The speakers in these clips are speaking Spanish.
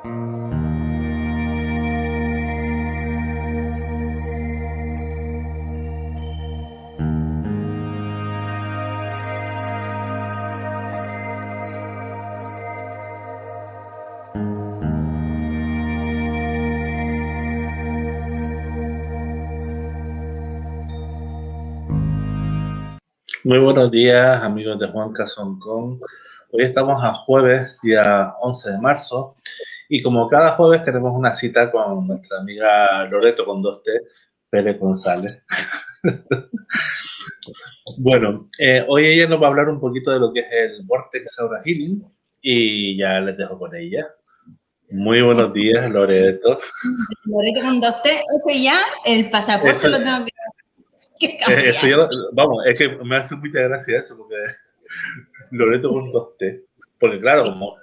Muy buenos días, amigos de Juan Hong Kong. Hoy estamos a jueves, día 11 de marzo, y como cada jueves tenemos una cita con nuestra amiga Loreto con 2T, Pérez González. Bueno, hoy ella nos va a hablar un poquito de lo que es el Vortex Aura Healing, y ya les dejo con ella. Muy buenos días, Loreto. Loreto con 2T, eso ya, el pasaporte eso, lo tengo que cambiar. Eso ya, vamos, es que me hace mucha gracia eso, porque Loreto con 2T, porque claro, como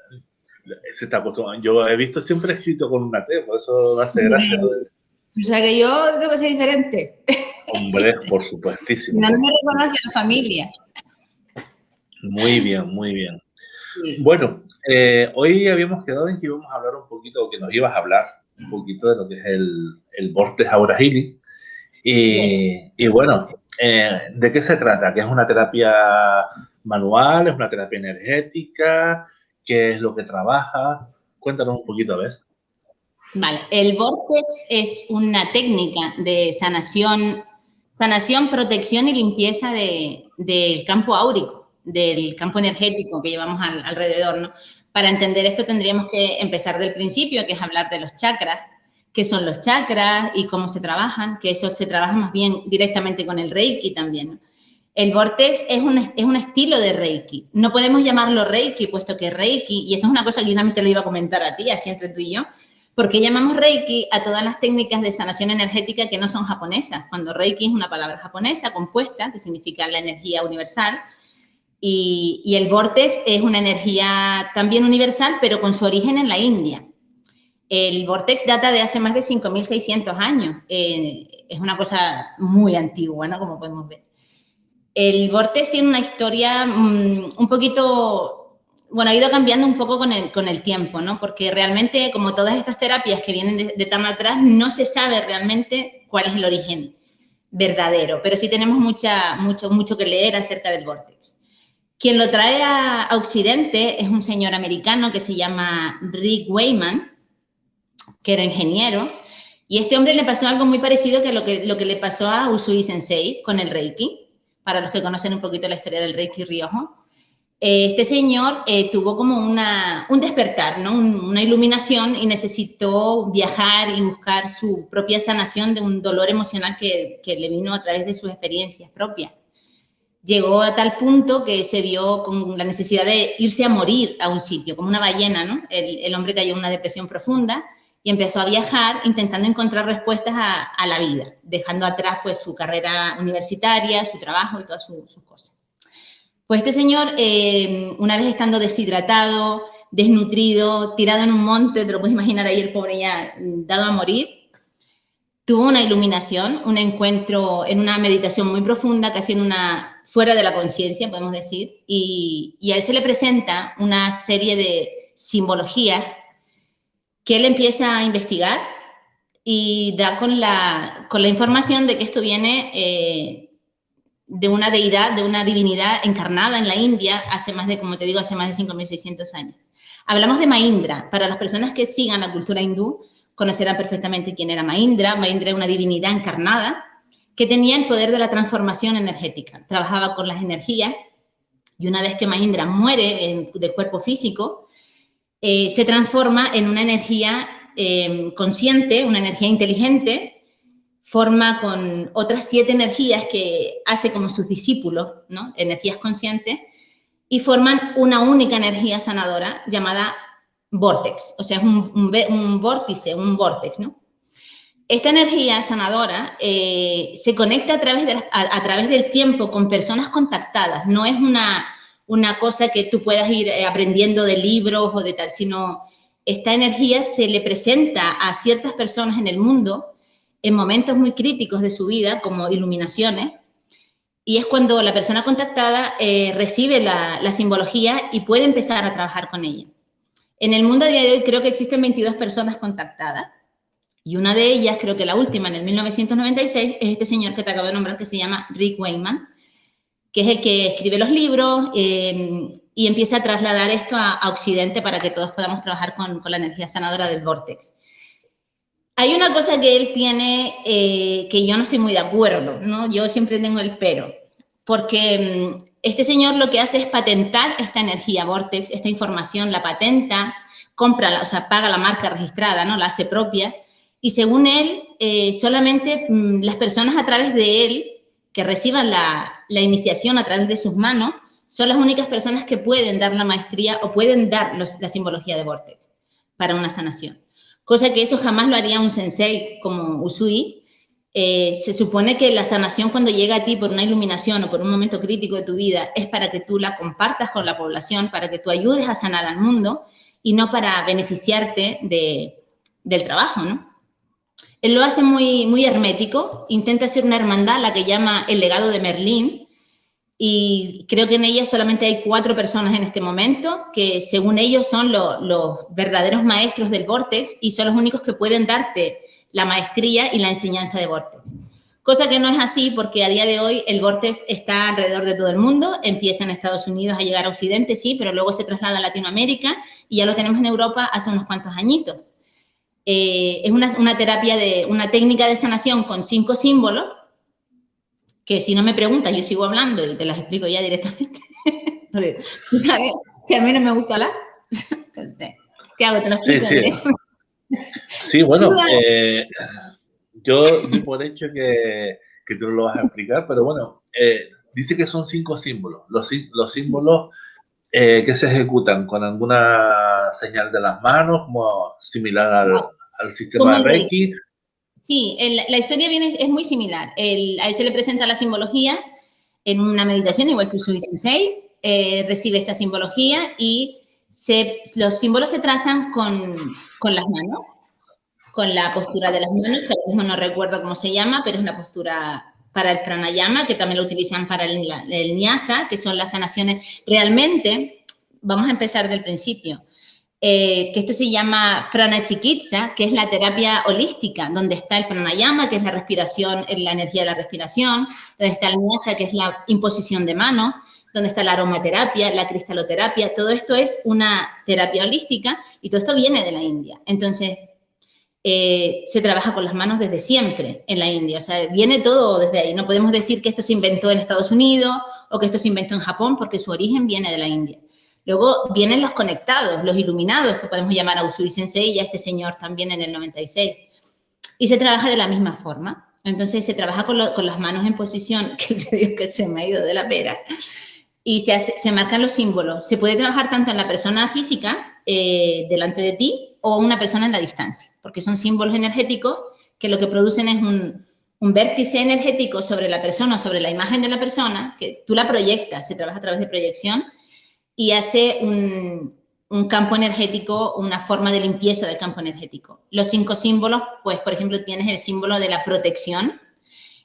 se está acostumbrado, yo he visto siempre escrito con una T, por eso me hace gracia. O sea que yo tengo que ser diferente. Hombre, sí. Por supuestísimo. No me reconoce la familia. Muy bien, muy bien. Sí. Bueno, hoy habíamos quedado en que íbamos a hablar un poquito, que nos ibas a hablar un poquito de lo que es el Vortex Aura Healing. Y bueno, ¿de qué se trata? ¿Que es una terapia manual? ¿Es una terapia energética? ¿Qué es lo que trabaja? Cuéntanos un poquito, a ver. Vale, el Vortex es una técnica de sanación, protección y limpieza del campo áurico, del campo energético que llevamos alrededor, ¿no? Para entender esto tendríamos que empezar del principio, que es hablar de los chakras, qué son los chakras y cómo se trabajan, que eso se trabaja más bien directamente con el Reiki también, ¿no? El Vortex es un estilo de Reiki. No podemos llamarlo Reiki, puesto que Reiki, y esto es una cosa que yo también te lo iba a comentar a ti, así entre tú y yo, porque llamamos Reiki a todas las técnicas de sanación energética que no son japonesas, cuando Reiki es una palabra japonesa compuesta, que significa la energía universal, y el Vortex es una energía también universal, pero con su origen en la India. El Vortex data de hace más de 5.600 años. Es una cosa muy antigua, ¿no? Como podemos ver. El Vortex tiene una historia un poquito, bueno, ha ido cambiando un poco con el tiempo, ¿no? Porque realmente, como todas estas terapias que vienen de tan atrás, no se sabe realmente cuál es el origen verdadero, pero sí tenemos mucho que leer acerca del Vortex. Quien lo trae a Occidente es un señor americano que se llama Rick Wayman, que era ingeniero, y a este hombre le pasó algo muy parecido que lo que le pasó a Usui Sensei con el Reiki. Para los que conocen un poquito la historia del Reiki Ryoho, este señor tuvo como un despertar, ¿no? Una iluminación y necesitó viajar y buscar su propia sanación de un dolor emocional que le vino a través de sus experiencias propias. Llegó a tal punto que se vio con la necesidad de irse a morir a un sitio, como una ballena, ¿no? El hombre cayó en una depresión profunda y empezó a viajar intentando encontrar respuestas a la vida, dejando atrás pues su carrera universitaria, su trabajo y todas sus cosas. Pues este señor, una vez estando deshidratado, desnutrido, tirado en un monte, te lo puedes imaginar ahí el pobre ya dado a morir, tuvo una iluminación, un encuentro en una meditación muy profunda, casi en fuera de la conciencia, podemos decir, y a él se le presenta una serie de simbologías que él empieza a investigar y da con la información de que esto viene de una deidad, de una divinidad encarnada en la India hace más de, como te digo, hace más de 5.600 años. Hablamos de Mahindra. Para las personas que sigan la cultura hindú, conocerán perfectamente quién era Mahindra. Mahindra era una divinidad encarnada que tenía el poder de la transformación energética. Trabajaba con las energías y una vez que Mahindra muere del cuerpo físico, se transforma en una energía consciente, una energía inteligente, forma con otras 7 energías que hace como sus discípulos, ¿no? Energías conscientes, y forman una única energía sanadora llamada Vortex, o sea, es un vórtice, un Vortex, ¿no? Esta energía sanadora se conecta a través del tiempo con personas contactadas, no es una cosa que tú puedas ir aprendiendo de libros o de tal, sino esta energía se le presenta a ciertas personas en el mundo en momentos muy críticos de su vida, como iluminaciones, y es cuando la persona contactada recibe la simbología y puede empezar a trabajar con ella. En el mundo a día de hoy creo que existen 22 personas contactadas. Y una de ellas, creo que la última, en el 1996, es este señor que te acabo de nombrar, que se llama Rick Wayman, que es el que escribe los libros y empieza a trasladar esto a Occidente para que todos podamos trabajar con la energía sanadora del Vortex. Hay una cosa que él tiene que yo no estoy muy de acuerdo, ¿no? Yo siempre tengo el pero, porque este señor lo que hace es patentar esta energía Vortex, esta información, la patenta, compra, o sea, paga la marca registrada, ¿no? La hace propia. Y según él, solamente las personas a través de él que reciban la iniciación a través de sus manos son las únicas personas que pueden dar la maestría o pueden dar la simbología de Vortex para una sanación. Cosa que eso jamás lo haría un sensei como Usui. Se supone que la sanación cuando llega a ti por una iluminación o por un momento crítico de tu vida es para que tú la compartas con la población, para que tú ayudes a sanar al mundo y no para beneficiarte del trabajo, ¿no? Él lo hace muy, muy hermético, intenta hacer una hermandad, la que llama el legado de Merlín, y creo que en ella solamente hay 4 personas en este momento, que según ellos son los verdaderos maestros del Vortex y son los únicos que pueden darte la maestría y la enseñanza de Vortex. Cosa que no es así porque a día de hoy el Vortex está alrededor de todo el mundo, empieza en Estados Unidos a llegar a Occidente, sí, pero luego se traslada a Latinoamérica y ya lo tenemos en Europa hace unos cuantos añitos. Es una terapia una técnica de sanación con 5 símbolos, que si no me preguntas, yo sigo hablando y te las explico ya directamente. Tú sabes que a mí no me gusta hablar. Entonces, ¿qué hago? Te lo explico. Sí, bueno, yo di por hecho que tú lo vas a explicar, pero bueno, dice que son 5 símbolos. Los símbolos que se ejecutan con alguna señal de las manos, como similar al sistema de Reiki. Sí, la historia es muy similar. A él se le presenta la simbología en una meditación, igual que Usui Sensei, recibe esta simbología y los símbolos se trazan con las manos, con la postura de las manos, que ahora mismo no recuerdo cómo se llama, pero es una postura para el pranayama, que también lo utilizan para el nyasa, que son las sanaciones. Realmente, vamos a empezar del principio, que esto se llama pranachikitsa, que es la terapia holística, donde está el pranayama, que es la respiración, la energía de la respiración, donde está el nyasa, que es la imposición de manos, donde está la aromaterapia, la cristaloterapia. Todo esto es una terapia holística y todo esto viene de la India. Entonces, se trabaja con las manos desde siempre en la India, o sea, viene todo desde ahí. No podemos decir que esto se inventó en Estados Unidos o que esto se inventó en Japón, porque su origen viene de la India. Luego vienen los conectados, los iluminados, que podemos llamar a Usui Sensei y a este señor también en el 96. Y se trabaja de la misma forma. Entonces se trabaja con las manos en posición, que te digo que se me ha ido de la pera, y se marcan los símbolos. Se puede trabajar tanto en la persona física, delante de ti, o una persona en la distancia, porque son símbolos energéticos que lo que producen es un vértice energético sobre la persona, sobre la imagen de la persona, que tú la proyectas, se trabaja a través de proyección, y hace un campo energético, una forma de limpieza del campo energético. Los 5 símbolos, pues, por ejemplo, tienes el símbolo de la protección,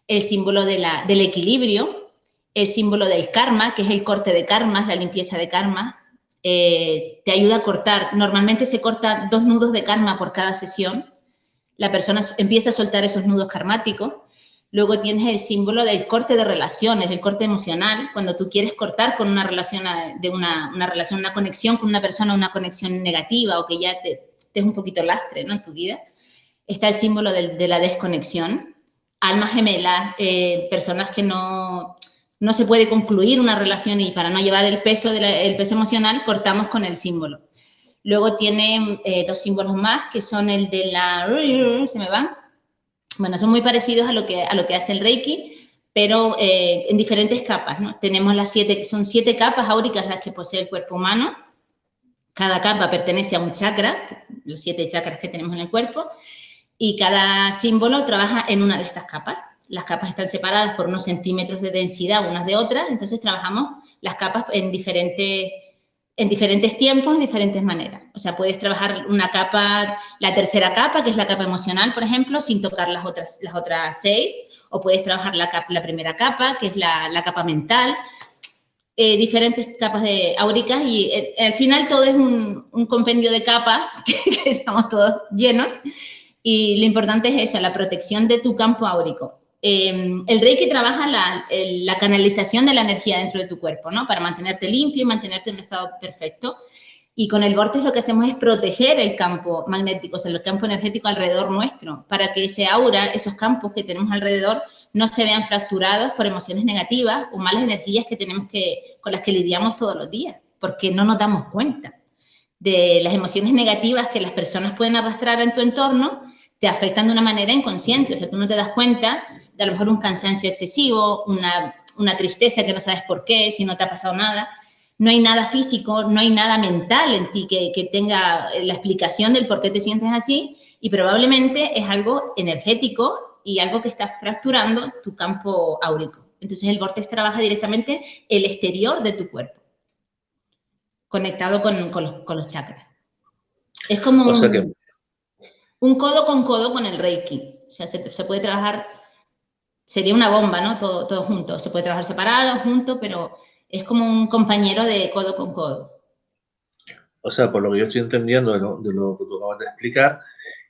el símbolo del equilibrio, el símbolo del karma, que es el corte de karmas, la limpieza de karma. Te ayuda a cortar. Normalmente se corta 2 nudos de karma por cada sesión. La persona empieza a soltar esos nudos karmáticos. Luego tienes el símbolo del corte de relaciones, el corte emocional, cuando tú quieres cortar con una relación, una conexión con una persona, una conexión negativa o que ya te es un poquito lastre, ¿no?, en tu vida. Está el símbolo de la desconexión, almas gemelas, personas que no se puede concluir una relación y para no llevar el peso emocional cortamos con el símbolo. Luego tiene 2 símbolos más que son el de la... ¿Se me van? Bueno, son muy parecidos a lo que hace el Reiki, pero en diferentes capas, ¿no? Tenemos son 7 capas áuricas las que posee el cuerpo humano. Cada capa pertenece a un chakra, los 7 chakras que tenemos en el cuerpo, y cada símbolo trabaja en una de estas capas. Las capas están separadas por unos centímetros de densidad unas de otras, entonces trabajamos las capas en diferentes tiempos, de diferentes maneras. O sea, puedes trabajar una capa, la tercera capa, que es la capa emocional, por ejemplo, sin tocar las otras 6, o puedes trabajar la primera capa, que es la capa mental. diferentes capas áuricas y al final todo es un compendio de capas que estamos todos llenos y lo importante es eso, la protección de tu campo áurico. El Reiki trabaja la canalización de la energía dentro de tu cuerpo, ¿no? Para mantenerte limpio y mantenerte en un estado perfecto. Y con el Vortex lo que hacemos es proteger el campo magnético, o sea, el campo energético alrededor nuestro, para que ese aura, esos campos que tenemos alrededor, no se vean fracturados por emociones negativas o malas energías que tenemos con las que lidiamos todos los días, porque no nos damos cuenta de las emociones negativas que las personas pueden arrastrar en tu entorno, te afectan de una manera inconsciente, o sea, tú no te das cuenta de a lo mejor un cansancio excesivo, una tristeza que no sabes por qué, si no te ha pasado nada. No hay nada físico, no hay nada mental en ti que tenga la explicación del por qué te sientes así y probablemente es algo energético y algo que está fracturando tu campo áurico. Entonces el Vortex trabaja directamente el exterior de tu cuerpo, conectado con los chakras. Es como un codo con el Reiki. O sea, se puede trabajar, sería una bomba, ¿no? Todo junto. Se puede trabajar separado, junto, pero es como un compañero de codo con codo. O sea, por lo que yo estoy entendiendo de lo que tú acabas de explicar,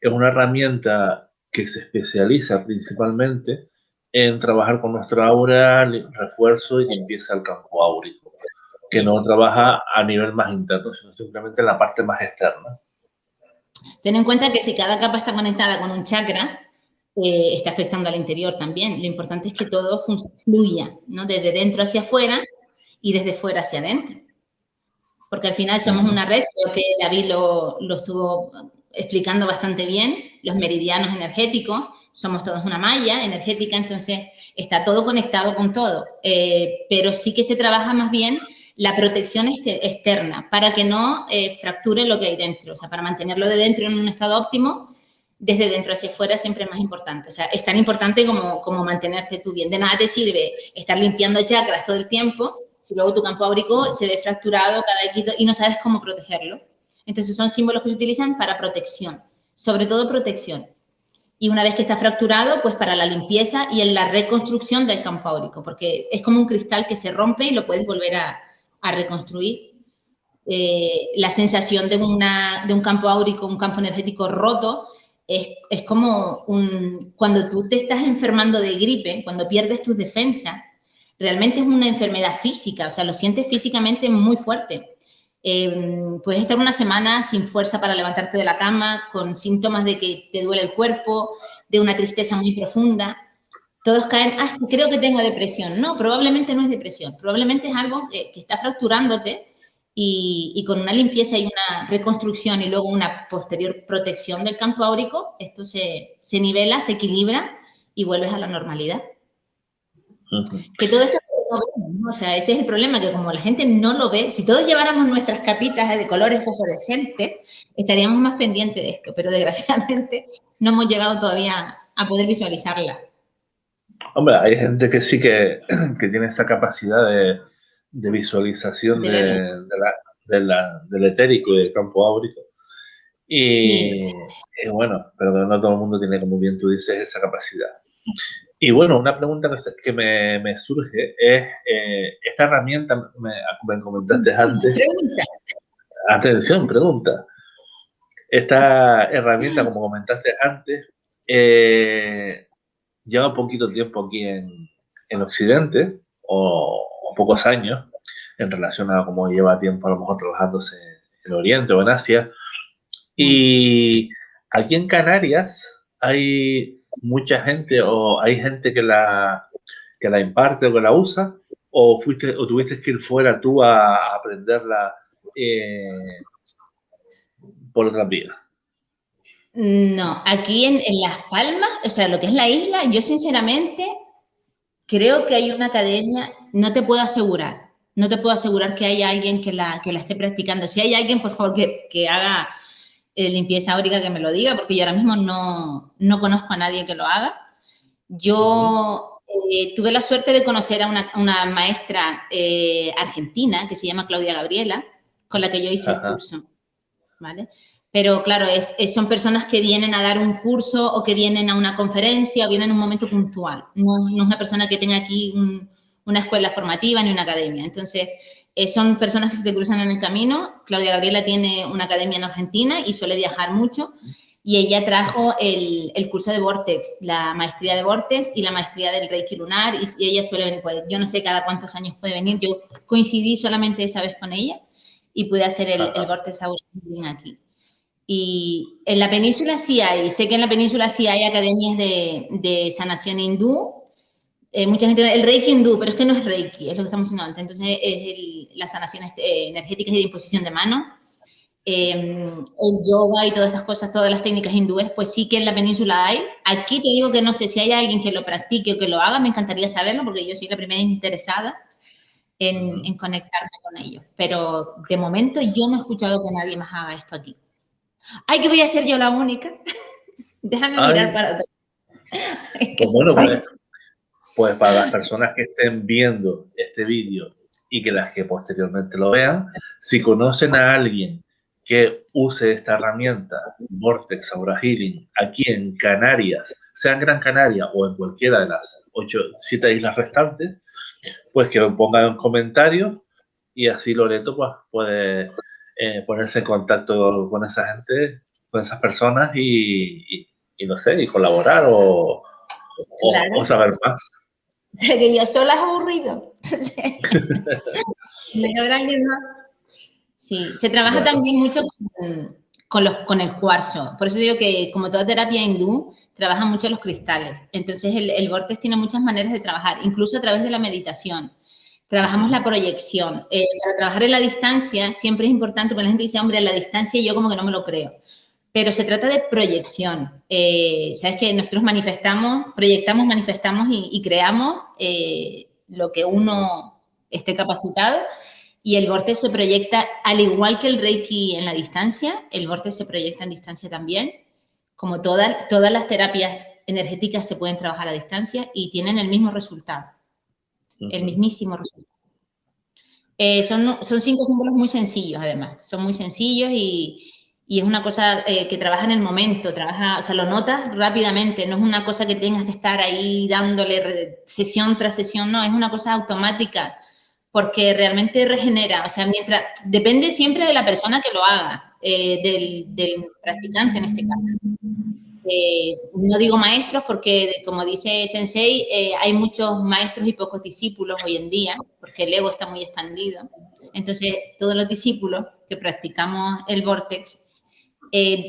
es una herramienta que se especializa principalmente en trabajar con nuestra aura, refuerzo y limpieza del campo áurico, que no trabaja a nivel más interno, sino simplemente en la parte más externa. Ten en cuenta que si cada capa está conectada con un chakra, está afectando al interior también. Lo importante es que todo fluya, ¿no? Desde dentro hacia afuera y desde fuera hacia adentro. Porque al final somos una red, creo que David lo estuvo explicando bastante bien, los meridianos energéticos, somos todos una malla energética, entonces está todo conectado con todo, pero sí que se trabaja más bien la protección externa para que no fracture lo que hay dentro, o sea, para mantenerlo de dentro en un estado óptimo, desde dentro hacia afuera siempre es más importante, o sea, es tan importante como mantenerte tú bien. De nada te sirve estar limpiando chakras todo el tiempo si luego tu campo áurico se ve fracturado cada X y no sabes cómo protegerlo. Entonces son símbolos que se utilizan para protección, sobre todo protección. Y una vez que está fracturado, pues para la limpieza y en la reconstrucción del campo áurico, porque es como un cristal que se rompe y lo puedes volver a reconstruir. La sensación de un campo áurico, un campo energético roto, es como cuando tú te estás enfermando de gripe, cuando pierdes tus defensas, realmente es una enfermedad física, o sea, lo sientes físicamente muy fuerte. Puedes estar una semana sin fuerza para levantarte de la cama, con síntomas de que te duele el cuerpo, de una tristeza muy profunda. Todos caen, creo que tengo depresión. No, probablemente no es depresión, probablemente es algo que está fracturándote y con una limpieza y una reconstrucción y luego una posterior protección del campo áurico, esto se nivela, se equilibra y vuelves a la normalidad. Que todo esto no vemos, ¿no? O sea, ese es el problema, que como la gente no lo ve, si todos lleváramos nuestras capitas de colores fosforescentes, estaríamos más pendientes de esto, pero desgraciadamente no hemos llegado todavía a poder visualizarla. Hombre, hay gente que sí que tiene esa capacidad de visualización del etérico y del campo áurico. Y bueno, pero no todo el mundo tiene, como bien tú dices, esa capacidad. Y bueno, una pregunta que me surge es, esta herramienta, me comentaste antes. Pregunta. Atención, pregunta. Esta herramienta, como comentaste antes, lleva poquito tiempo aquí en Occidente, o pocos años, en relación a cómo lleva tiempo a lo mejor trabajándose en Oriente o en Asia. Y aquí en Canarias hay mucha gente, o hay gente que la imparte o que la usa, o tuviste que ir fuera tú a aprenderla por otras vías. No, aquí en Las Palmas, o sea, lo que es la isla, yo sinceramente creo que hay una academia, no te puedo asegurar que haya alguien que la esté practicando. Si hay alguien, por favor, que haga limpieza áurica, que me lo diga, porque yo ahora mismo no conozco a nadie que lo haga. Yo tuve la suerte de conocer a una maestra argentina que se llama Claudia Gabriela, con la que yo hice el curso, ¿vale? Pero claro, son personas que vienen a dar un curso o que vienen a una conferencia o vienen en un momento puntual. No es una persona que tenga aquí una escuela formativa ni una academia. Entonces, son personas que se te cruzan en el camino. Claudia Gabriela tiene una academia en Argentina y suele viajar mucho. Y ella trajo el curso de Vortex, la maestría de Vortex y la maestría del Reiki Lunar. Y ella suele venir, pues, yo no sé cada cuántos años puede venir. Yo coincidí solamente esa vez con ella y pude hacer el Vortex Aura Healing aquí. Y en la península sí hay, sé que en la península sí hay academias de sanación hindú. Mucha gente, el Reiki hindú, pero es que no es Reiki, es lo que estamos diciendo antes. Entonces, es las sanaciones energéticas y de imposición de mano. El yoga y todas estas cosas, todas las técnicas hindúes, pues sí que en la península hay. Aquí te digo que no sé si hay alguien que lo practique o que lo haga, me encantaría saberlo porque yo soy la primera interesada en conectarme con ellos. Pero de momento yo no he escuchado que nadie más haga esto aquí. ¡Ay, que voy a ser yo la única! Déjame mirar para atrás. Pues bueno, pues para las personas que estén viendo este vídeo y que las que posteriormente lo vean, si conocen a alguien que use esta herramienta, Vortex Aura Healing, aquí en Canarias, sea en Gran Canaria o en cualquiera de las 7 islas restantes, pues que lo pongan en comentarios y así Loreto pues, puede ponerse en contacto con esa gente, con esas personas y no sé, y colaborar o saber más. Que yo sola es aburrido. Sí, se trabaja también mucho con el cuarzo. Por eso digo que, como toda terapia hindú, trabaja mucho los cristales. Entonces, el Vortex tiene muchas maneras de trabajar, incluso a través de la meditación. Trabajamos la proyección. Para trabajar en la distancia siempre es importante, porque la gente dice, hombre, en la distancia yo como que no me lo creo. Pero se trata de proyección. Sabes que nosotros proyectamos, manifestamos y creamos lo que uno esté capacitado. Y el Vortex se proyecta, al igual que el Reiki en la distancia, el Vortex se proyecta en distancia también. Como todas las terapias energéticas se pueden trabajar a distancia y tienen el mismo resultado. El mismísimo resultado. Son 5 símbolos muy sencillos, además. Son muy sencillos y es una cosa que trabaja en el momento, o sea, lo notas rápidamente. No es una cosa que tengas que estar ahí dándole sesión tras sesión, no, es una cosa automática porque realmente regenera. O sea, depende siempre de la persona que lo haga, del practicante en este caso. No digo maestros porque, como dice Sensei, hay muchos maestros y pocos discípulos hoy en día, porque el ego está muy expandido. Entonces, todos los discípulos que practicamos el Vortex,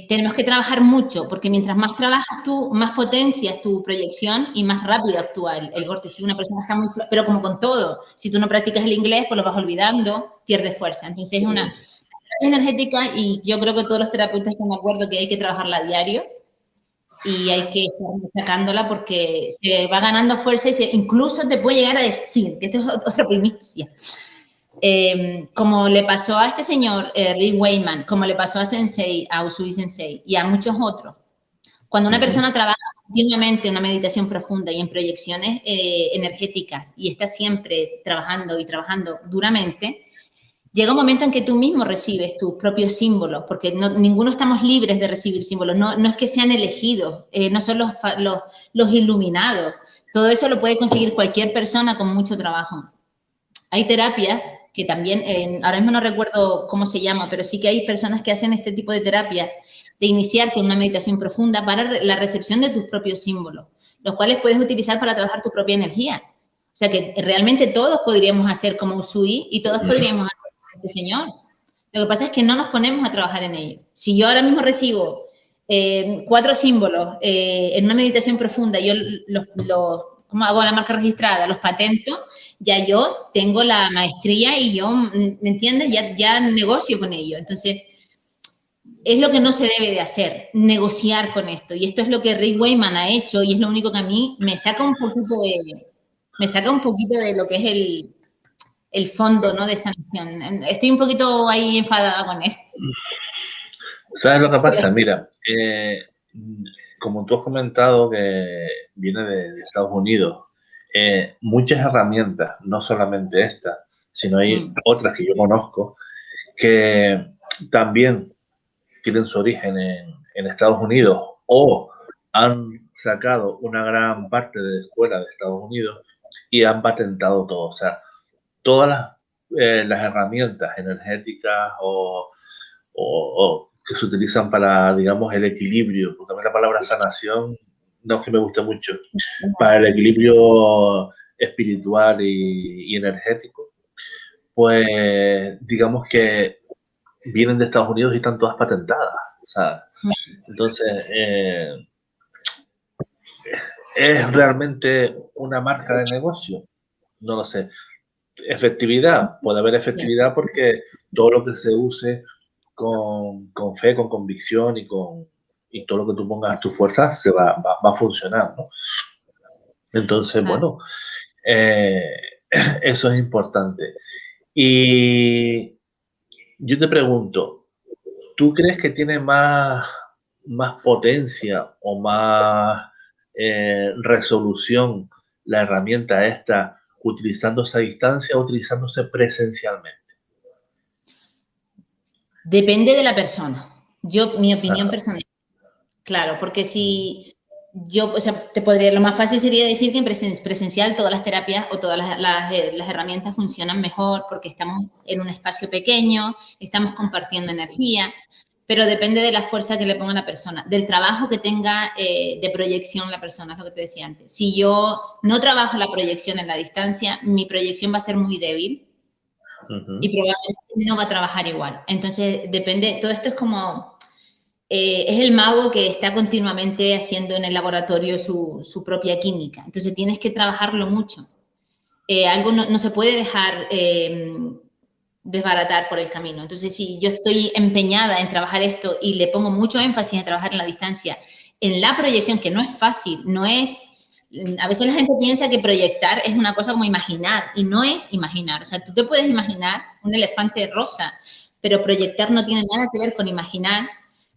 tenemos que trabajar mucho, porque mientras más trabajas tú, más potencias tu proyección y más rápido actúa el Vortex. Si una persona está muy... Pero como con todo, si tú no practicas el inglés, pues lo vas olvidando, pierdes fuerza. Entonces, es una energética y yo creo que todos los terapeutas están de acuerdo que hay que trabajarla a diario. Y hay que estar sacándola porque se va ganando fuerza y incluso te puede llegar a decir, que esto es otra primicia, como le pasó a este señor, Rick Wayman, como le pasó a Sensei, a Usui Sensei y a muchos otros. Cuando una persona trabaja continuamente en una meditación profunda y en proyecciones energéticas y está siempre trabajando y trabajando duramente, llega un momento en que tú mismo recibes tus propios símbolos, porque ninguno estamos libres de recibir símbolos, no es que sean elegidos, no son los iluminados. Todo eso lo puede conseguir cualquier persona con mucho trabajo. Hay terapias que también, ahora mismo no recuerdo cómo se llama, pero sí que hay personas que hacen este tipo de terapia de iniciarte en una meditación profunda para la recepción de tus propios símbolos, los cuales puedes utilizar para trabajar tu propia energía. O sea que realmente todos podríamos hacer como Usui y todos podríamos hacer como este señor. Lo que pasa es que no nos ponemos a trabajar en ello. Si yo ahora mismo recibo 4 símbolos en una meditación profunda, yo ¿cómo hago la marca registrada? Los patento, ya yo tengo la maestría y yo, ¿me entiendes? Ya negocio con ello. Entonces, es lo que no se debe de hacer, negociar con esto. Y esto es lo que Rick Wayman ha hecho y es lo único que a mí me saca un poquito de lo que es el fondo, ¿no? De sanación. Estoy un poquito ahí enfadada con él. ¿Sabes lo que pasa? Mira, como tú has comentado que viene de Estados Unidos, muchas herramientas, no solamente esta, sino hay otras que yo conozco, que también tienen su origen en Estados Unidos o han sacado una gran parte de la escuela de Estados Unidos y han patentado todo. O sea, todas las herramientas energéticas o que se utilizan para, digamos, el equilibrio, porque a mí la palabra sanación no es que me guste mucho, para el equilibrio espiritual y energético, pues digamos que vienen de Estados Unidos y están todas patentadas. O sea, entonces, ¿es realmente una marca de negocio? No lo sé. Efectividad, puede haber efectividad porque todo lo que se use con fe, con convicción y todo lo que tú pongas tu fuerza se va a funcionar, ¿no? Entonces, bueno, eso es importante. Y yo te pregunto, ¿tú crees que tiene más potencia o más resolución la herramienta esta utilizándose a distancia o utilizándose presencialmente? Depende de la persona. Mi opinión personal. Claro, porque si yo, o sea, lo más fácil sería decir que en presencial todas las terapias o todas las herramientas funcionan mejor porque estamos en un espacio pequeño, estamos compartiendo energía, pero depende de la fuerza que le ponga la persona, del trabajo que tenga de proyección la persona, es lo que te decía antes. Si yo no trabajo la proyección en la distancia, mi proyección va a ser muy débil y probablemente no va a trabajar igual. Entonces, depende, todo esto es como... es el mago que está continuamente haciendo en el laboratorio su propia química. Entonces tienes que trabajarlo mucho. Algo no se puede dejar desbaratar por el camino. Entonces, si yo estoy empeñada en trabajar esto y le pongo mucho énfasis en trabajar en la distancia, en la proyección, que no es fácil, no es... A veces la gente piensa que proyectar es una cosa como imaginar, y no es imaginar. O sea, tú te puedes imaginar un elefante rosa, pero proyectar no tiene nada que ver con imaginar.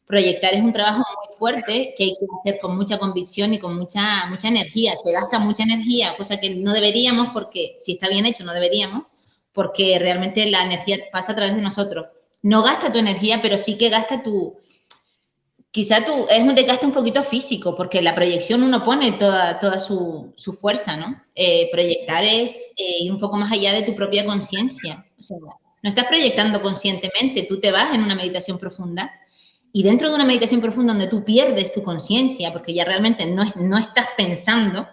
Proyectar es un trabajo muy fuerte que hay que hacer con mucha convicción y con mucha energía. Se gasta mucha energía, cosa que no deberíamos, porque si está bien hecho no deberíamos, porque realmente la energía pasa a través de nosotros. No gasta tu energía, pero sí que gasta es un desgaste un poquito físico, porque la proyección uno pone toda su fuerza, ¿no? Proyectar es ir un poco más allá de tu propia conciencia. O sea, no estás proyectando conscientemente, tú te vas en una meditación profunda y dentro de una meditación profunda donde tú pierdes tu conciencia, porque ya realmente no estás pensando,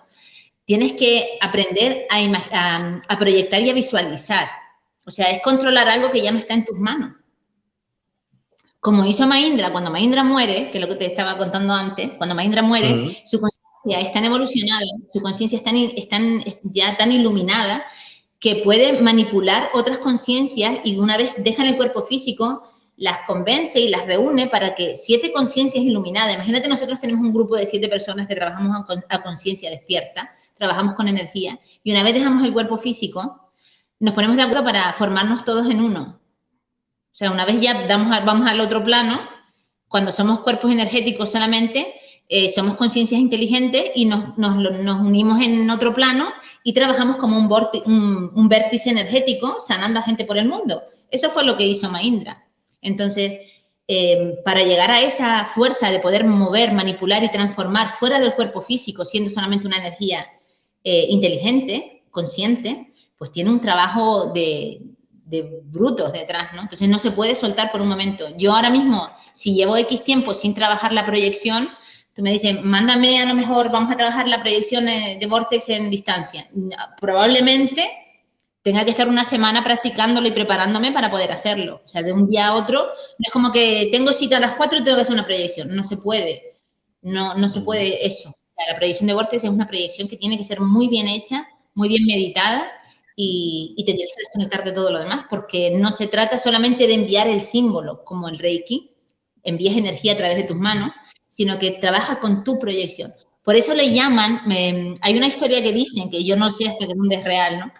tienes que aprender a proyectar y a visualizar. O sea, es controlar algo que ya no está en tus manos. Como hizo Mahindra, cuando Mahindra muere, que es lo que te estaba contando antes, cuando Mahindra muere, su conciencia es tan evolucionada, su conciencia es ya tan iluminada, que puede manipular otras conciencias y una vez dejan el cuerpo físico, las convence y las reúne para que 7 conciencias iluminadas, imagínate, nosotros tenemos un grupo de 7 personas que trabajamos a conciencia despierta, trabajamos con energía, y una vez dejamos el cuerpo físico, nos ponemos de acuerdo para formarnos todos en uno. O sea, una vez ya vamos al otro plano, cuando somos cuerpos energéticos solamente, somos conciencias inteligentes y nos unimos en otro plano y trabajamos como un vértice energético sanando a gente por el mundo. Eso fue lo que hizo Mahindra. Entonces, para llegar a esa fuerza de poder mover, manipular y transformar fuera del cuerpo físico, siendo solamente una energía inteligente, consciente, pues tiene un trabajo de brutos detrás, ¿no? Entonces no se puede soltar por un momento. Yo ahora mismo, si llevo X tiempo sin trabajar la proyección, tú me dices, mándame, a lo mejor vamos a trabajar la proyección de Vortex en distancia. Probablemente tenga que estar una semana practicándolo y preparándome para poder hacerlo. O sea, de un día a otro, no es como que tengo cita a las 4 y tengo que hacer una proyección. No se puede. No se puede eso. O sea, la proyección de Vortex es una proyección que tiene que ser muy bien hecha, muy bien meditada, y te tienes que desconectar de todo lo demás, porque no se trata solamente de enviar el símbolo, como el Reiki, envías energía a través de tus manos, sino que trabaja con tu proyección. Por eso le llaman, hay una historia que dicen, que yo no sé hasta dónde es real, ¿no?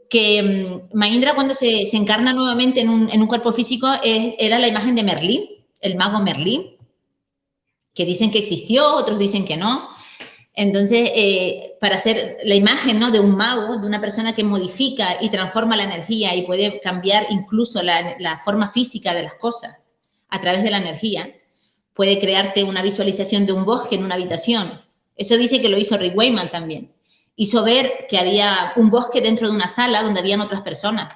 Que Mahindra, cuando se encarna nuevamente en un cuerpo físico, era la imagen de Merlín, el mago Merlín, que dicen que existió, otros dicen que no. Entonces, para hacer la imagen, ¿no?, de un mago, de una persona que modifica y transforma la energía y puede cambiar incluso la forma física de las cosas a través de la energía, puede crearte una visualización de un bosque en una habitación. Eso dice que lo hizo Rick Wayman también. hizo ver que había un bosque dentro de una sala donde habían otras personas.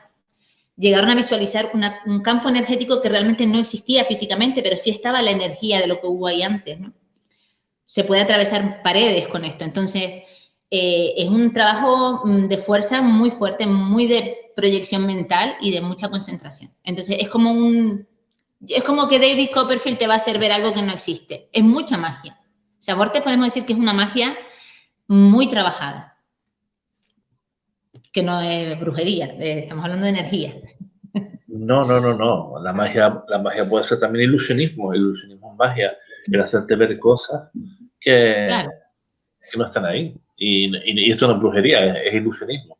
Llegaron a visualizar un campo energético que realmente no existía físicamente, pero sí estaba la energía de lo que hubo ahí antes, ¿no? Se puede atravesar paredes con esto. Entonces, es un trabajo de fuerza muy fuerte, muy de proyección mental y de mucha concentración. Entonces, es como que David Copperfield te va a hacer ver algo que no existe. Es mucha magia. O sea, Vortex podemos decir que es una magia muy trabajada, que no es brujería, estamos hablando de energía. No. La magia puede ser también ilusionismo. El ilusionismo es magia. El hacerte ver cosas que no están ahí. Y esto no es brujería, es ilusionismo.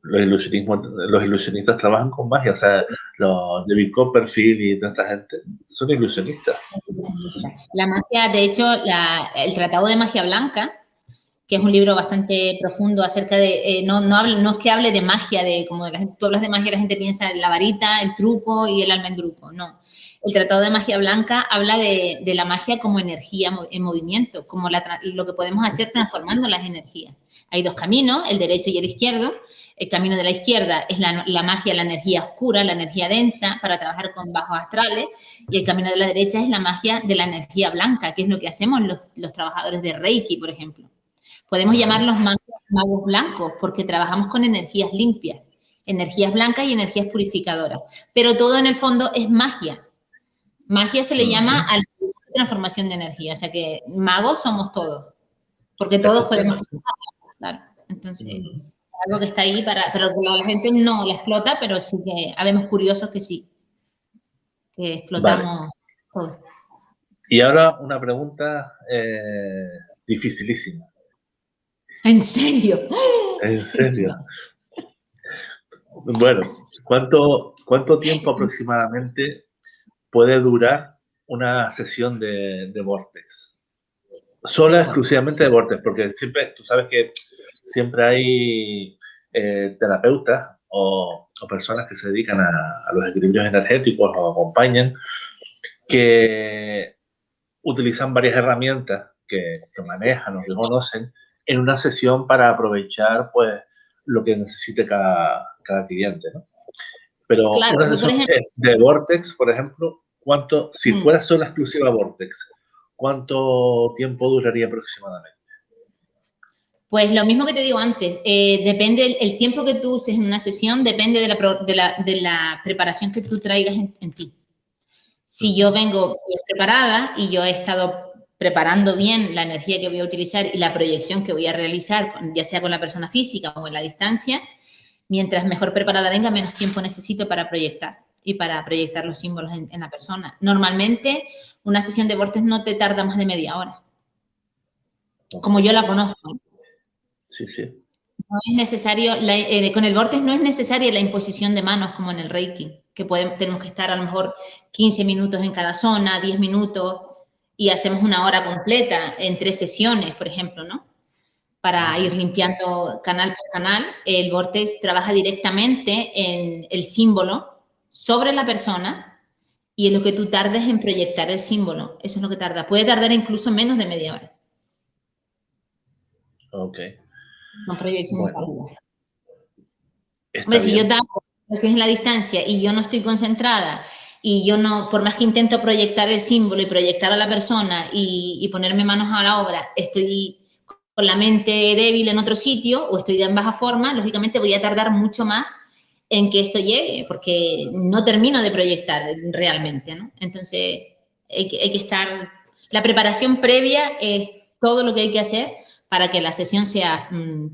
Los ilusionistas trabajan con magia. O sea, los David Copperfield y toda esta gente son ilusionistas. La magia, de hecho, el Tratado de Magia Blanca, que es un libro bastante profundo acerca de, no es que hable de magia, como tú hablas de magia, la gente piensa en la varita, el truco y el almendruco, no. El Tratado de Magia Blanca habla de la magia como energía en movimiento, como lo que podemos hacer transformando las energías. Hay dos caminos, el derecho y el izquierdo. El camino de la izquierda es la magia, la energía oscura, la energía densa para trabajar con bajos astrales, y el camino de la derecha es la magia de la energía blanca, que es lo que hacemos los trabajadores de Reiki, por ejemplo. Podemos llamarlos magos blancos porque trabajamos con energías limpias, energías blancas y energías purificadoras. Pero todo en el fondo es magia. Magia se le llama a la transformación de energía. O sea que magos somos todos, porque todos podemos... Claro. Entonces, algo que está ahí pero la gente no la explota, pero sí que habemos curiosos que sí, que explotamos todo. Y ahora una pregunta dificilísima. ¿En serio? ¿En serio? Bueno, ¿cuánto tiempo aproximadamente puede durar una sesión de Vortex? Sola exclusivamente de Vortex, porque siempre, tú sabes que siempre hay terapeutas o personas que se dedican a los equilibrios energéticos o acompañan, que utilizan varias herramientas que manejan o que conocen en una sesión para aprovechar pues lo que necesite cada cliente, ¿no? Pero claro, una sesión de Vortex, por ejemplo, si fuera solo exclusiva Vortex, ¿cuánto tiempo duraría aproximadamente? Pues lo mismo que te digo antes, depende el tiempo que tú uses en una sesión, depende de la preparación que tú traigas en ti. Si yo vengo bien preparada y yo he estado preparando bien la energía que voy a utilizar y la proyección que voy a realizar, ya sea con la persona física o en la distancia, mientras mejor preparada venga, menos tiempo necesito para proyectar y para proyectar los símbolos en la persona. Normalmente, una sesión de Vortex no te tarda más de media hora, como yo la conozco. Sí. No es necesario, con el Vortex no es necesaria la imposición de manos como en el Reiki, que tenemos que estar a lo mejor 15 minutos en cada zona, 10 minutos, y hacemos una hora completa en 3 sesiones, por ejemplo, ¿no? Para ir limpiando canal por canal. El Vortex trabaja directamente en el símbolo sobre la persona y es lo que tú tardes en proyectar el símbolo. Eso es lo que tarda. Puede tardar incluso menos de media hora. Ok. Con proyecciones rápidas. Hombre, si yo tapo en la distancia y yo no estoy concentrada y yo no, por más que intento proyectar el símbolo y proyectar a la persona y ponerme manos a la obra, estoy con la mente débil en otro sitio o estoy en baja forma, lógicamente voy a tardar mucho más en que esto llegue porque no termino de proyectar realmente, ¿no? Entonces hay que estar... La preparación previa es todo lo que hay que hacer para que la sesión sea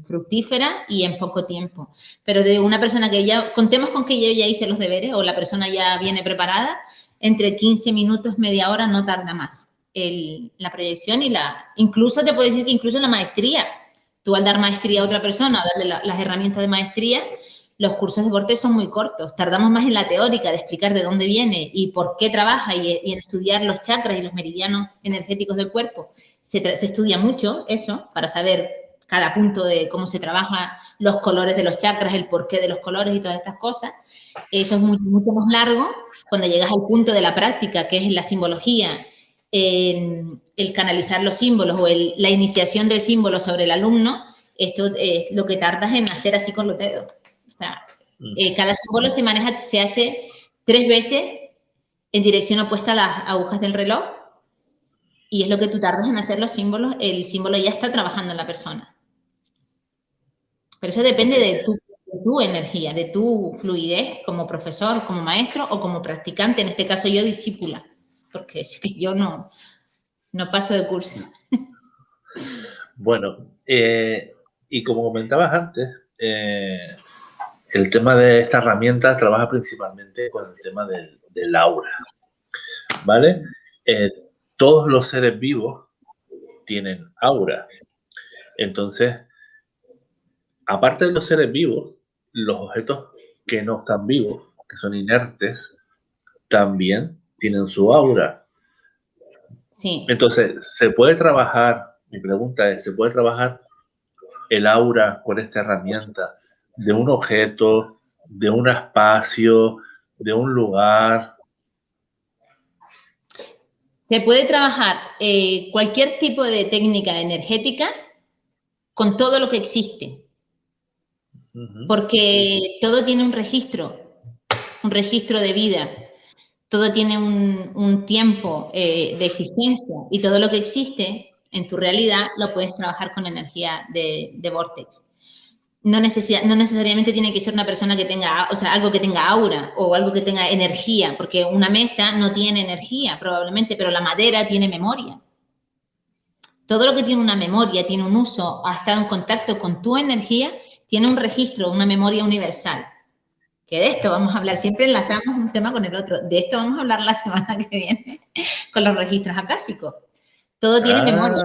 fructífera y en poco tiempo. Pero de una persona que contemos con que yo ya hice los deberes o la persona ya viene preparada, entre 15 minutos, media hora, no tarda más. La proyección incluso te puedo decir que incluso la maestría, tú al dar maestría a otra persona, darle las herramientas de maestría, los cursos de Vortex son muy cortos. Tardamos más en la teórica de explicar de dónde viene y por qué trabaja y en estudiar los chakras y los meridianos energéticos del cuerpo. Se estudia mucho eso para saber cada punto de cómo se trabaja los colores de los chakras, el porqué de los colores y todas estas cosas. Eso es mucho más largo. Cuando llegas al punto de la práctica, que es la simbología, el canalizar los símbolos o la iniciación del símbolo sobre el alumno, esto es lo que tardas en hacer así con los dedos. O sea, cada símbolo se hace 3 veces en dirección opuesta a las agujas del reloj y es lo que tú tardas en hacer los símbolos, el símbolo ya está trabajando en la persona. Pero eso depende de tu energía, de tu fluidez como profesor, como maestro o como practicante, en este caso yo discípula, porque es que yo no paso de curso. Bueno, y como comentabas antes, el tema de esta herramienta trabaja principalmente con el tema del aura, ¿vale? Todos los seres vivos tienen aura. Entonces, aparte de los seres vivos, los objetos que no están vivos, que son inertes, también tienen su aura. Sí. Entonces, ¿se puede trabajar? Mi pregunta es, ¿se puede trabajar el aura con esta herramienta de un objeto, de un espacio, de un lugar? Se puede trabajar cualquier tipo de técnica energética con todo lo que existe. Porque todo tiene un registro de vida. Todo tiene un tiempo de existencia y todo lo que existe en tu realidad lo puedes trabajar con energía de Vortex. No necesariamente tiene que ser una persona que tenga, o sea, algo que tenga aura o algo que tenga energía, porque una mesa no tiene energía probablemente, pero la madera tiene memoria. Todo lo que tiene una memoria, tiene un uso, ha estado en contacto con tu energía, tiene un registro, una memoria universal. Que de esto vamos a hablar, siempre enlazamos un tema con el otro. De esto vamos a hablar la semana que viene con los registros acásicos. Todo tiene memoria.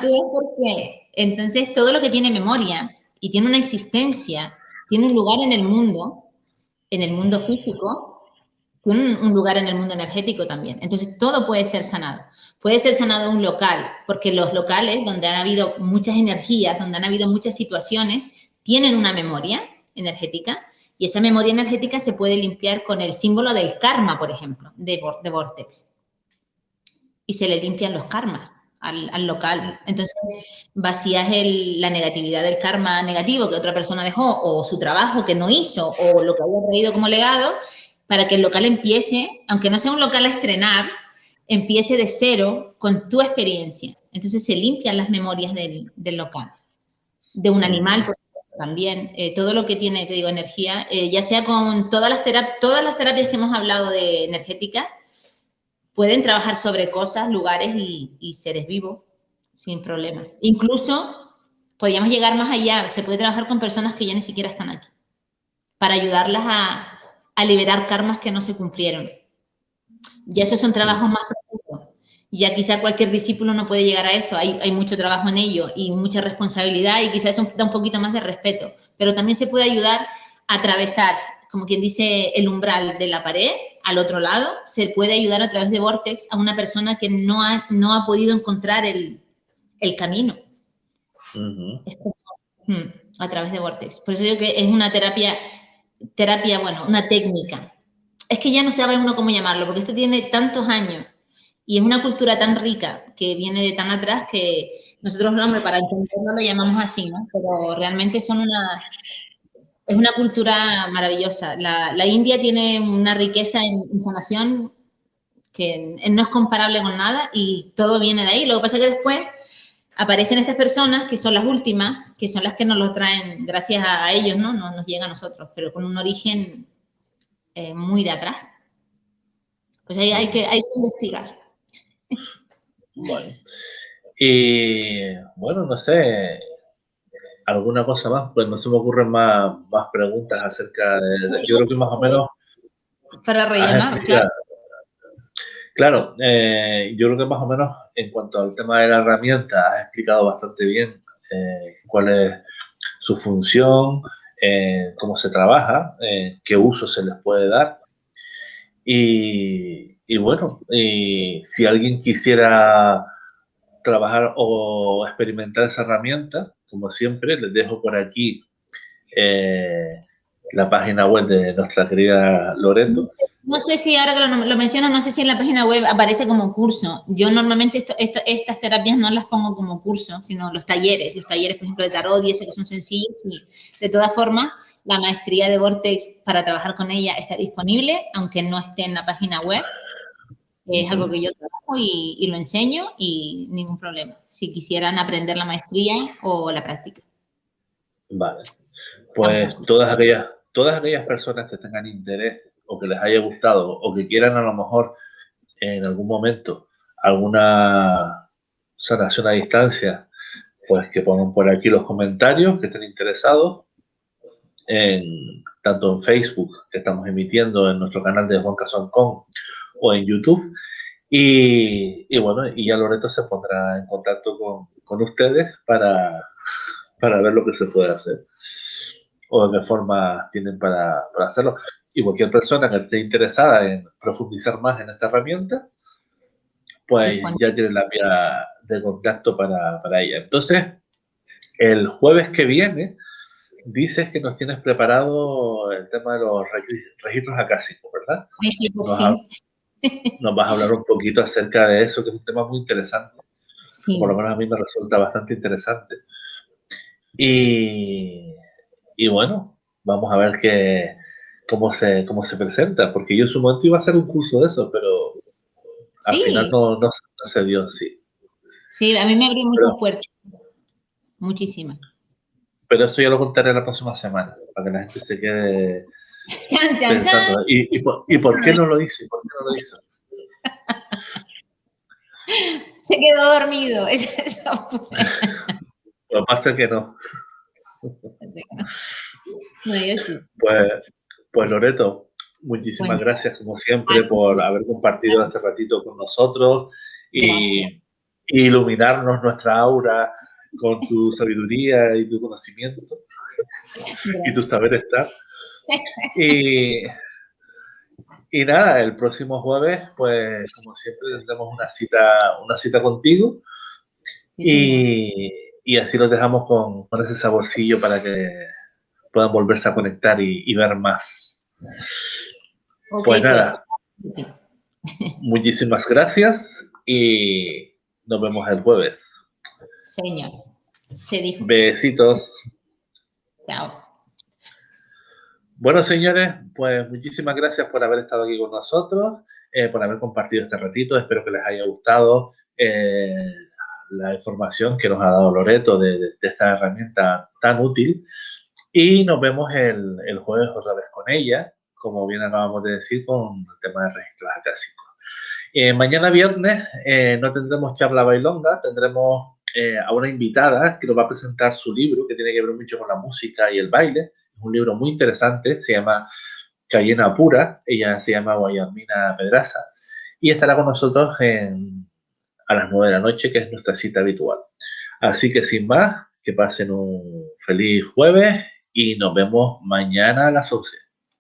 ¿Tú ves por qué? Entonces, todo lo que tiene memoria y tiene una existencia, tiene un lugar en el mundo físico, tiene un lugar en el mundo energético también. Entonces, todo puede ser sanado. Puede ser sanado un local, porque los locales donde han habido muchas energías, donde han habido muchas situaciones, tienen una memoria energética y esa memoria energética se puede limpiar con el símbolo del karma, por ejemplo, de Vortex. Y se le limpian los karmas al local. Entonces, vacías la negatividad del karma negativo que otra persona dejó o su trabajo que no hizo o lo que había traído como legado para que el local empiece, aunque no sea un local a estrenar, empiece de cero con tu experiencia. Entonces, se limpian las memorias del local. De un animal, por ejemplo, también. Todo lo que tiene, te digo, energía, ya sea con todas las terapias que hemos hablado de energética, pueden trabajar sobre cosas, lugares y seres vivos sin problema. Incluso podríamos llegar más allá, se puede trabajar con personas que ya ni siquiera están aquí, para ayudarlas a liberar karmas que no se cumplieron. Ya esos son trabajos más profundos. Ya quizá cualquier discípulo no puede llegar a eso, hay mucho trabajo en ello y mucha responsabilidad y quizás eso da un poquito más de respeto, pero también se puede ayudar a atravesar, como quien dice, el umbral de la pared, al otro lado, se puede ayudar a través de Vortex a una persona que no ha podido encontrar el camino. A través de Vortex. Por eso digo que es una terapia, bueno, una técnica. Es que ya no sabe uno cómo llamarlo, porque esto tiene tantos años y es una cultura tan rica que viene de tan atrás que nosotros los hombres para entenderlo lo llamamos así, ¿no? Pero realmente es una cultura maravillosa. La India tiene una riqueza en sanación que no es comparable con nada y todo viene de ahí. Lo que pasa es que después aparecen estas personas que son las últimas, que son las que nos lo traen gracias a ellos, ¿no? No nos llega a nosotros, pero con un origen muy de atrás. Pues ahí hay que investigar. Bueno. Y bueno, no sé, alguna cosa más, pues no se me ocurren más preguntas acerca de yo creo que más o menos para rellenar, claro, yo creo que más o menos en cuanto al tema de la herramienta has explicado bastante bien cuál es su función, cómo se trabaja, qué uso se les puede dar y bueno, si alguien quisiera trabajar o experimentar esa herramienta, como siempre, les dejo por aquí la página web de nuestra querida Loreto. No sé si ahora que lo menciono, no sé si en la página web aparece como curso. Yo normalmente estas terapias no las pongo como curso, sino los talleres, por ejemplo, de tarot y eso, que son sencillos. Y de todas formas, la maestría de Vortex para trabajar con ella está disponible, aunque no esté en la página web. Es algo que yo trabajo y lo enseño y ningún problema. Si quisieran aprender la maestría o la práctica. Vale. Pues todas aquellas personas que tengan interés o que les haya gustado o que quieran a lo mejor en algún momento alguna sanación a distancia, pues que pongan por aquí los comentarios que estén interesados, tanto en Facebook, que estamos emitiendo en nuestro canal de Juan Casoncón, o en YouTube. Y bueno, y ya Loreto se pondrá en contacto con ustedes para ver lo que se puede hacer o de qué forma tienen para hacerlo. Y cualquier persona que esté interesada en profundizar más en esta herramienta, pues ya tiene la vía de contacto para ella. Entonces, el jueves que viene, dices que nos tienes preparado el tema de los registros acásicos, ¿verdad? Sí, por fin. Nos vas a hablar un poquito acerca de eso, que es un tema muy interesante. Sí. Por lo menos a mí me resulta bastante interesante. Y bueno, vamos a ver cómo se presenta, porque yo en su momento iba a hacer un curso de eso, pero al final no se dio, sí. Sí, a mí me abrió mucho fuerte. Muchísima. Pero eso ya lo contaré la próxima semana, para que la gente se quede pensando. ¿Y por qué no lo hizo? ¿Por qué no lo hizo? Se quedó dormido. Lo que pasa es que no. Pues Loreto, muchísimas gracias como siempre por haber compartido este ratito con nosotros y iluminarnos nuestra aura con tu sabiduría y tu conocimiento y tu saber estar. Y nada, el próximo jueves, pues como siempre tendremos una cita contigo y así los dejamos con ese saborcillo para que puedan volverse a conectar y ver más. Pues nada, muchísimas gracias y nos vemos el jueves. Señor, se dijo. Besitos. Chao. Bueno, señores, pues muchísimas gracias por haber estado aquí con nosotros, por haber compartido este ratito. Espero que les haya gustado la información que nos ha dado Loreto de esta herramienta tan útil. Y nos vemos el jueves otra vez con ella, como bien acabamos de decir, con el tema de registros acásicos. Mañana viernes no tendremos charla bailonga, tendremos a una invitada que nos va a presentar su libro, que tiene que ver mucho con la música y el baile. Es un libro muy interesante, se llama Cayena Pura, ella se llama Guayamina Pedraza, y estará con nosotros a las 9 de la noche, que es nuestra cita habitual. Así que sin más, que pasen un feliz jueves y nos vemos mañana a las 11.